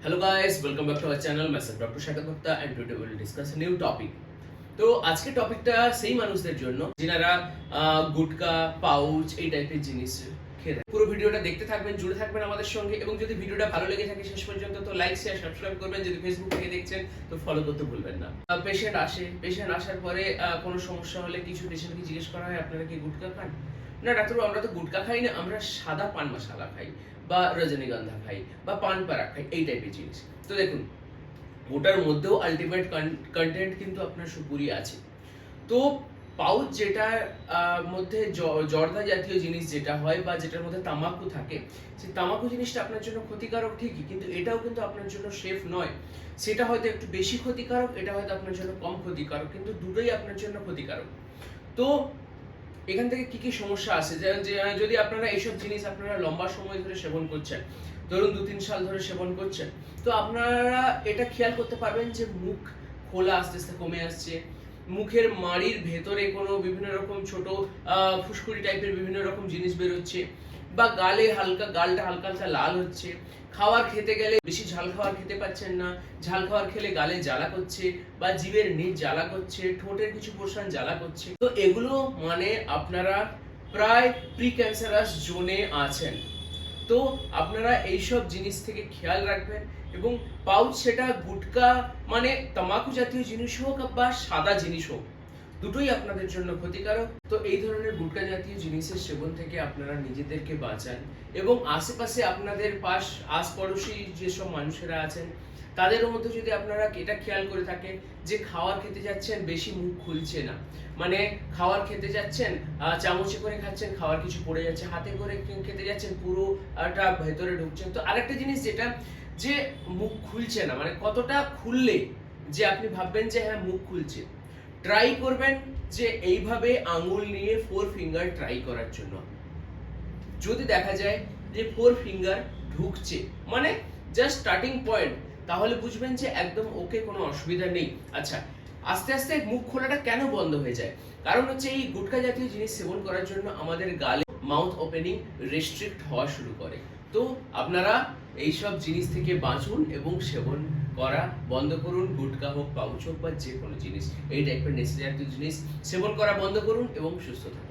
Hello guys, welcome back to our channel. मैं सब doctor Saket Bhakta and today will discuss new topic. তো আজকে টপিকটা সেই মানুষদের জন্য যারা গুটকা, পাউচ এই টাইপের জিনিস খেয়ে থাকে। পুরো ভিডিওটা দেখতে থাকবেন, জুড়ে থাকবেন আমাদের সঙ্গে, এবং যদি ভিডিওটা ভালো লেগে থাকে শেষ পর্যন্ত তো লাইক, শেয়ার, সাবস্ক্রাইব করবেন। যদি ফেসবুক থেকে দেখছেন তো ফলো করতে ভুলবেন না। পেশেন্ট আসার পরে কোনো সমস্যা হলে কিছু পেশেন্টকে জিজ্ঞেস করা হয়, আপনারা কি গুটকা খান? না ডাক্তারবাবু, আমরা তো গুটকা খাই না, আমরা সাদা পান মশালা খাই বা রজনীগন্ধা খাই বা পান পারাক খাই, এই টাইপের জিনিস। তো দেখুন, ওটার মধ্যেও আলটিমেট কন্টেন্ট কিন্তু আপনার সুপুরি আছে। তো পাউচ যেটার মধ্যে জর্দা জাতীয় জিনিস যেটা হয় বা যেটার মধ্যে তামাকু থাকে, সেই তামাকু জিনিসটা আপনার জন্য ক্ষতিকারক ঠিকই, কিন্তু এটাও কিন্তু আপনার জন্য সেফ নয়। সেটা হয়তো একটু বেশি ক্ষতিকারক, এটা হয়তো আপনার জন্য কম ক্ষতিকারক, কিন্তু দুটোই আপনার জন্য ক্ষতিকারক। তো এখান থেকে কি কি সমস্যা আসে, যদি আপনারা এইসব জিনিস আপনারা লম্বা সময় ধরে সেবন করছেন, ধরুন 2-3 সাল ধরে সেবন করছেন, তো আপনারা এটা খেয়াল করতে পারবেন যে মুখ খোলা আস্তে আস্তে কমে আসছে, মুখের মাড়ির ভেতরে কোনো বিভিন্ন রকম ছোট ফুসকুড়ি টাইপের বিভিন্ন রকম জিনিস বেরোচ্ছে, বা গালটা হালকা হালকা লাল হচ্ছে, খাবার খেতে গেলে বেশি ঝাল খাবার খেতে পাচ্ছেন না, ঝাল খাবার খেলে গালে জ্বালা করছে বা জিভের নিচ জ্বালা করছে, ঠোঁটের কিছু পোর্শন জ্বালা করছে। তো এগুলো মানে আপনারা প্রায় প্রি ক্যান্সারাস জোনে আছেন। তো আপনারা এইসব জিনিস থেকে খেয়াল রাখবেন। এবং পাউচ, সেটা গুটকা মানে তামাকু জাতীয় জিনিস হোক বা সাদা জিনিস হোক, দুটোই আপনাদের জন্য ক্ষতিকারক। তো এই ধরনের গুটকা জাতীয় জিনিসের সেবন থেকে আপনারা নিজেদেরকে বাঁচান, এবং আশেপাশে আপনাদের আশপাশি যেসব মানুষেরা আছেন তাদেরও মধ্যে যদি আপনারা এটা খেয়াল করে থাকেন যে খাবার খেতে যাচ্ছেন বেশি মুখ খুলছে না, মানে খাবার খেতে যাচ্ছেন চামচে করে খাচ্ছেন, খাবার কিছু পড়ে যাচ্ছে, হাতে করে খেতে যাচ্ছেন পুরোটা ভেতরে ঢুকছেন। তো আরেকটা জিনিস যেটা, যে মুখ খুলছে না, মানে কতটা খুললে যে আপনি ভাববেন যে হ্যাঁ মুখ খুলছে, ট্রাই করবেন যে এইভাবে আঙুল নিয়ে 4 ফিঙ্গার ট্রাই করার জন্য। যদি দেখা যায় যে 4 ফিঙ্গার ঢুকছে, মানে জাস্ট স্টার্টিং পয়েন্ট, তাহলে বুঝবেন যে একদম ওকে, কোনো অসুবিধা নেই। আচ্ছা, আস্তে আস্তে মুখ খোলাটা কেন বন্ধ হয়ে যায়? কারণ হচ্ছে এই গুটকা জাতীয় জিনিস সেবন করার জন্য আমাদের গালে মাউথ ওপেনিং রেস্ট্রিক্ট হওয়া শুরু করে। তো আপনারা এইসব জিনিস থেকে বাঁচুন এবং সেবন করা বন্ধ করুন। গুটকা হোক, পাউচ হোক বা যে কোনো জিনিস, এই টাইপের নেশা জাতীয় জিনিস সেবন করা বন্ধ করুন এবং সুস্থ থাকুন।